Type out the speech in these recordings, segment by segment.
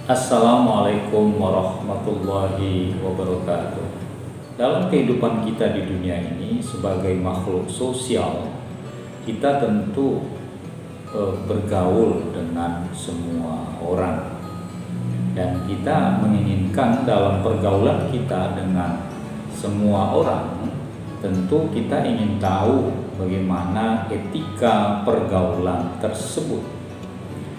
Assalamualaikum warahmatullahi wabarakatuh. Dalam kehidupan kita di dunia ini sebagai makhluk sosial, kita tentu bergaul dengan semua orang, dan kita menginginkan dalam pergaulan kita dengan semua orang, tentu kita ingin tahu bagaimana etika pergaulan tersebut.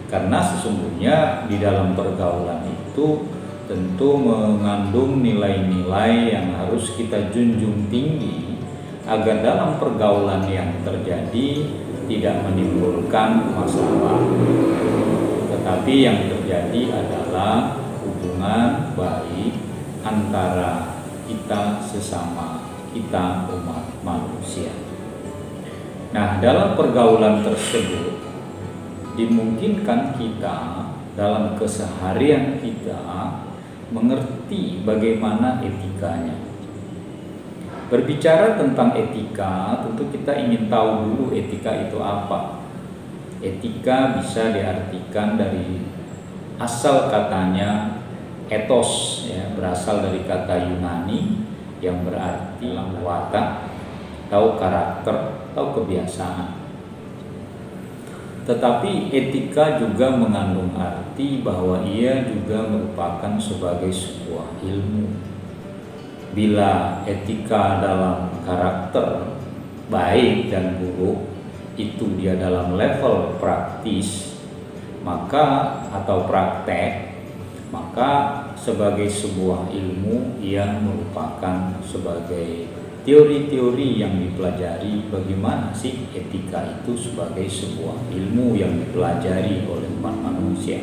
Karena sesungguhnya di dalam pergaulan itu tentu mengandung nilai-nilai yang harus kita junjung tinggi agar dalam pergaulan yang terjadi tidak menimbulkan masalah, tetapi yang terjadi adalah hubungan baik antara kita sesama kita umat manusia. Nah, dalam pergaulan tersebut dimungkinkan kita dalam keseharian kita mengerti bagaimana etikanya. Berbicara tentang etika, tentu kita ingin tahu dulu etika itu apa. Etika bisa diartikan dari asal katanya ethos, ya, berasal dari kata Yunani yang berarti watak atau karakter atau kebiasaan. Tetapi etika juga mengandung arti bahwa ia juga merupakan sebagai sebuah ilmu. Bila etika dalam karakter baik dan buruk itu dia dalam level praktis, maka atau praktek, maka sebagai sebuah ilmu ia merupakan sebagai teori-teori yang dipelajari bagaimana sih etika itu sebagai sebuah ilmu yang dipelajari oleh umat manusia.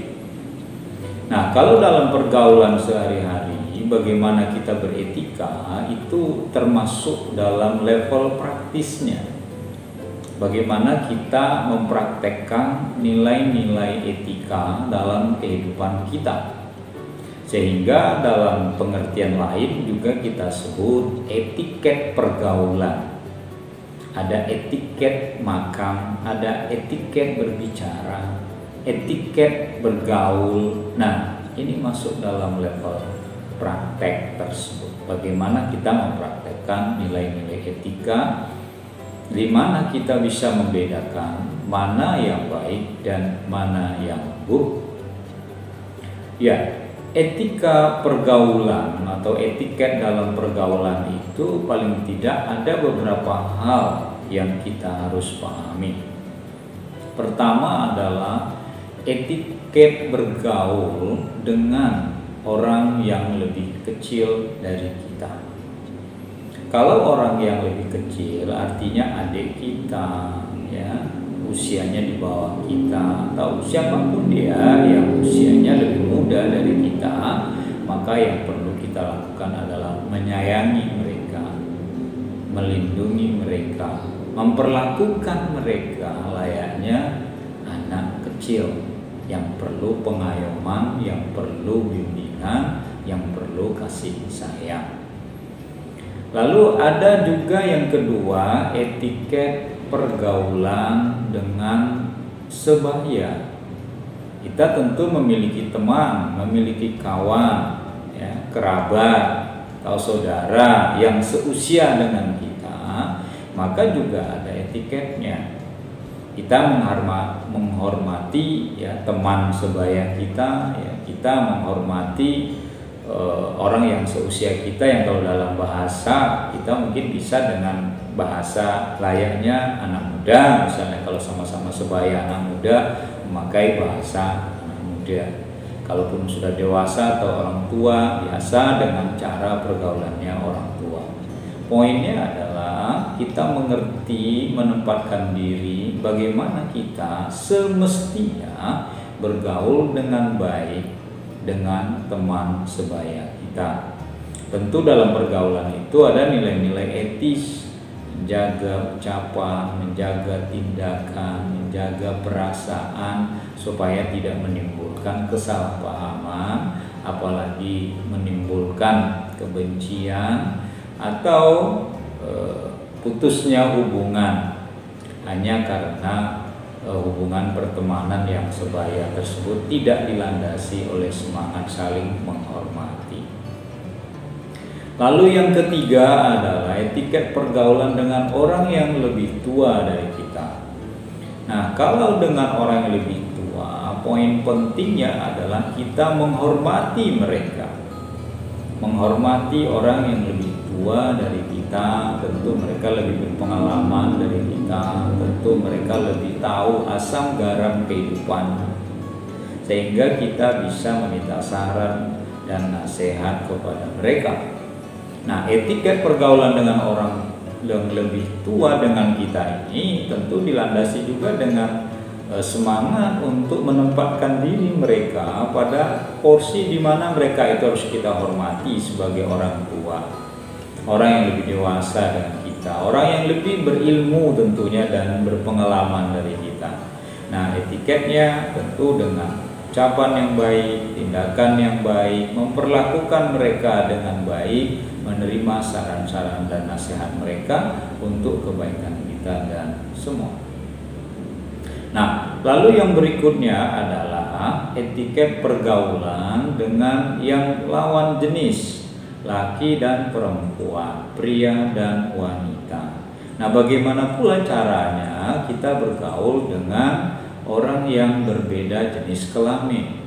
Nah, kalau dalam pergaulan sehari-hari bagaimana kita beretika itu termasuk dalam level praktisnya. Bagaimana kita mempraktekkan nilai-nilai etika dalam kehidupan kita. Sehingga dalam pengertian lain juga kita sebut etiket pergaulan. Ada etiket makan, ada etiket berbicara, etiket bergaul. Nah, ini masuk dalam level praktek tersebut. Bagaimana kita mempraktekkan nilai-nilai etika, di mana kita bisa membedakan mana yang baik dan mana yang buruk. Ya, etika pergaulan atau etiket dalam pergaulan itu paling tidak ada beberapa hal yang kita harus pahami. Pertama adalah etiket bergaul dengan orang yang lebih kecil dari kita. Kalau orang yang lebih kecil artinya adik kita, ya, usianya di bawah kita atau siapapun dia yang usianya lebih muda dari kita, maka yang perlu kita lakukan adalah menyayangi mereka, melindungi mereka, memperlakukan mereka layaknya anak kecil yang perlu pengayoman, yang perlu bimbingan, yang perlu kasih sayang. Lalu ada juga yang kedua, etiket pergaulan dengan sebaya. Kita tentu memiliki teman, memiliki kawan, ya, kerabat atau saudara yang seusia dengan kita, maka juga ada etiketnya. Kita menghormati ya teman sebaya kita, ya, kita menghormati orang yang seusia kita, yang kalau dalam bahasa kita mungkin bisa dengan bahasa layaknya anak muda, misalnya kalau sama-sama sebaya anak muda memakai bahasa anak muda. Kalaupun sudah dewasa atau orang tua, biasa dengan cara pergaulannya orang tua. Poinnya adalah kita mengerti, menempatkan diri bagaimana kita semestinya bergaul dengan baik dengan teman sebaya kita. Tentu dalam pergaulan itu ada nilai-nilai etis, menjaga ucapan, menjaga tindakan, menjaga perasaan supaya tidak menimbulkan kesalahpahaman, apalagi menimbulkan kebencian atau putusnya hubungan hanya karena hubungan pertemanan yang sebaya tersebut tidak dilandasi oleh semangat saling menghormati. Lalu yang ketiga adalah etiket pergaulan dengan orang yang lebih tua dari kita. Nah, kalau dengan orang yang lebih tua, poin pentingnya adalah kita menghormati mereka. Menghormati orang yang lebih tua dari kita, tentu mereka lebih berpengalaman dari kita, tentu mereka lebih tahu asam garam kehidupan, sehingga kita bisa meminta saran dan nasihat kepada mereka. Nah, etiket pergaulan dengan orang yang lebih tua dengan kita ini tentu dilandasi juga dengan semangat untuk menempatkan diri mereka pada porsi di mana mereka itu harus kita hormati sebagai orang tua, orang yang lebih dewasa dengan kita, orang yang lebih berilmu tentunya dan berpengalaman dari kita. Nah, etiketnya tentu dengan ucapan yang baik, tindakan yang baik, memperlakukan mereka dengan baik, menerima saran-saran dan nasihat mereka untuk kebaikan kita dan semua. Nah, lalu yang berikutnya adalah etiket pergaulan dengan yang lawan jenis, laki dan perempuan, pria dan wanita. Nah, bagaimana pula caranya kita bergaul dengan orang yang berbeda jenis kelamin?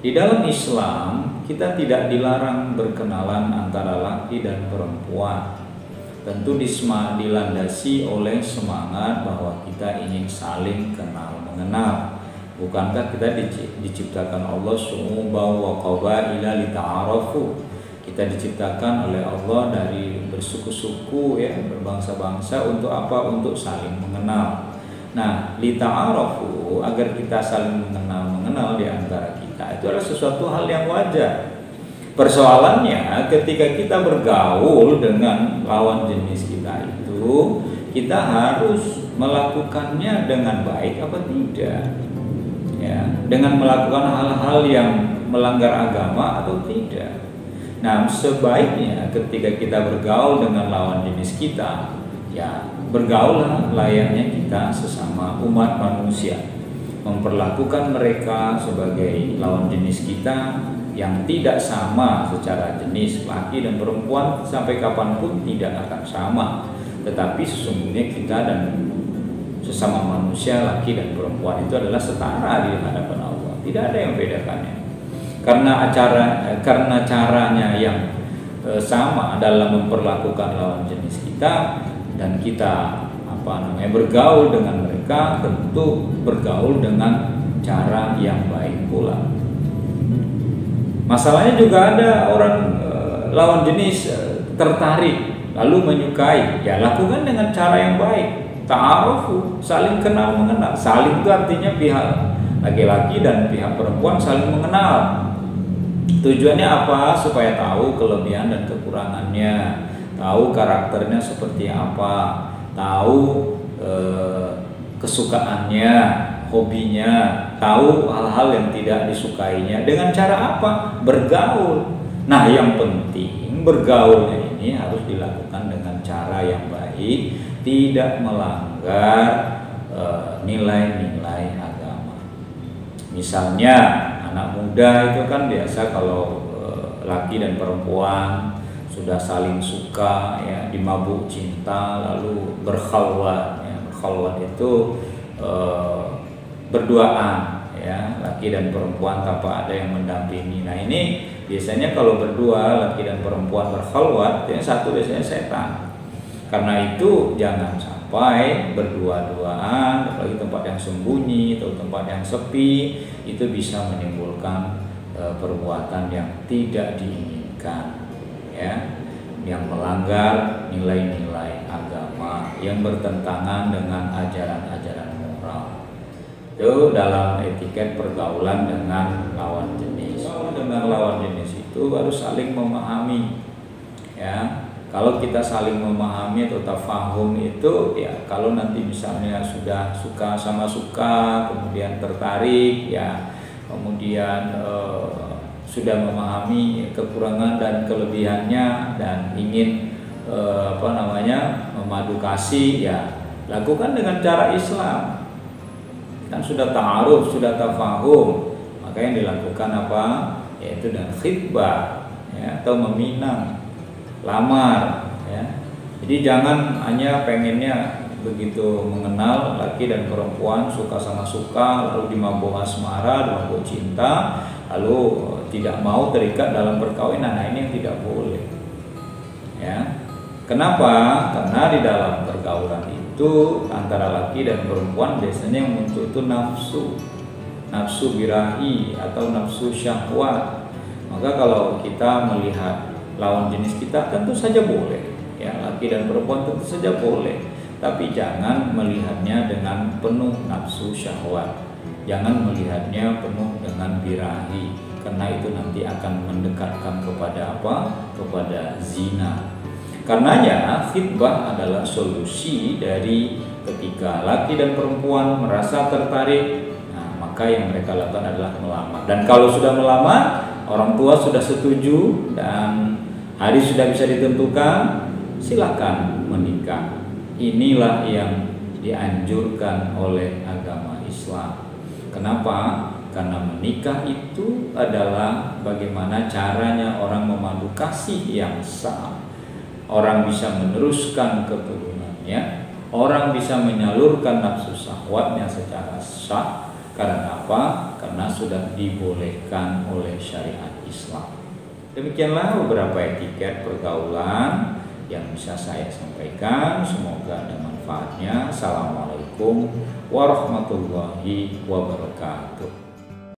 Di dalam Islam, kita tidak dilarang berkenalan antara laki dan perempuan. Tentu dilandasi oleh semangat bahwa kita ingin saling kenal mengenal. Bukankah kita diciptakan Allah syu'uban wa qabaila lita'arafu? Kita diciptakan oleh Allah dari bersuku-suku, ya, berbangsa-bangsa untuk apa? Untuk saling mengenal. Nah, lita'arafu, agar kita saling mengenal di antara kita, itu adalah sesuatu hal yang wajar. Persoalannya ketika kita bergaul dengan lawan jenis kita itu, kita harus melakukannya dengan baik apa tidak? Ya, dengan melakukan hal-hal yang melanggar agama atau tidak? Nah, sebaiknya ketika kita bergaul dengan lawan jenis kita, ya bergaullah layaknya kita sesama umat manusia, memperlakukan mereka sebagai lawan jenis kita yang tidak sama secara jenis, laki dan perempuan sampai kapanpun tidak akan sama. Tetapi sesungguhnya kita dan sesama manusia, laki dan perempuan itu adalah setara di hadapan Allah. Tidak ada yang membedakannya. Karena caranya yang sama dalam memperlakukan lawan jenis kita, dan kita bergaul dengan mereka, tentu bergaul dengan cara yang baik pula. Masalahnya juga ada orang lawan jenis tertarik lalu menyukai, ya lakukan dengan cara yang baik. Ta'arufu, saling kenal mengenal. Saling itu artinya pihak laki-laki dan pihak perempuan saling mengenal. Tujuannya apa? Supaya tahu kelebihan dan kekurangannya, tahu karakternya seperti apa, tahu kesukaannya, hobinya, tahu hal-hal yang tidak disukainya. Dengan cara apa? Bergaul. Nah, yang penting bergaulnya ini harus dilakukan dengan cara yang baik, tidak melanggar nilai-nilai agama. Misalnya anak muda itu kan biasa kalau laki dan perempuan sudah saling suka, ya, dimabuk cinta lalu berkhalwat, ya. Berkhalwat itu berduaan, ya, laki dan perempuan tanpa ada yang mendampingi. Nah, ini biasanya kalau berdua laki dan perempuan berkhalwat, yang satu biasanya setan. Karena itu jangan sampai berdua-duaan, apalagi tempat yang sembunyi atau tempat yang sepi, itu bisa menimbulkan perbuatan yang tidak diinginkan, ya, yang melanggar nilai-nilai agama, yang bertentangan dengan ajaran-ajaran moral. Itu dalam etiket pergaulan dengan lawan jenis. Dengan lawan jenis itu harus saling memahami, ya. Kalau kita saling memahami atau tafahum itu, ya, kalau nanti misalnya sudah suka sama suka, kemudian tertarik, ya, kemudian sudah memahami kekurangan dan kelebihannya dan ingin memadu kasih, ya, lakukan dengan cara Islam. Kan sudah ta'aruf, sudah tafahum. Maka yang dilakukan apa? Yaitu dan khitbah, ya, atau meminang, lamar, ya. Jadi jangan hanya pengennya begitu mengenal laki dan perempuan, suka sama suka, lalu dimabuk asmara, dimabuk cinta, lalu tidak mau terikat dalam perkawinan. Nah, ini yang tidak boleh, ya. Kenapa? Karena di dalam pergaulan itu antara laki dan perempuan biasanya yang muncul itu nafsu birahi atau nafsu syahwat. Maka kalau kita melihat lawan jenis kita tentu saja boleh, ya, laki dan perempuan tentu saja boleh, tapi jangan melihatnya dengan penuh nafsu syahwat, jangan melihatnya penuh dengan birahi, karena itu nanti akan mendekatkan kepada apa? Kepada zina. Karenanya khitbah adalah solusi dari ketika laki dan perempuan merasa tertarik, nah, maka yang mereka lakukan adalah melamar. Dan kalau sudah melamar, orang tua sudah setuju dan hari sudah bisa ditentukan, silakan menikah. Inilah yang dianjurkan oleh agama Islam. Kenapa? Karena menikah itu adalah bagaimana caranya orang memadu kasih yang sah. Orang bisa meneruskan keturunannya, orang bisa menyalurkan nafsu syahwatnya secara sah. Karena apa? Karena sudah dibolehkan oleh syariat Islam. Demikianlah beberapa etiket pergaulan yang bisa saya sampaikan. Semoga ada manfaatnya. Assalamualaikum warahmatullahi wabarakatuh.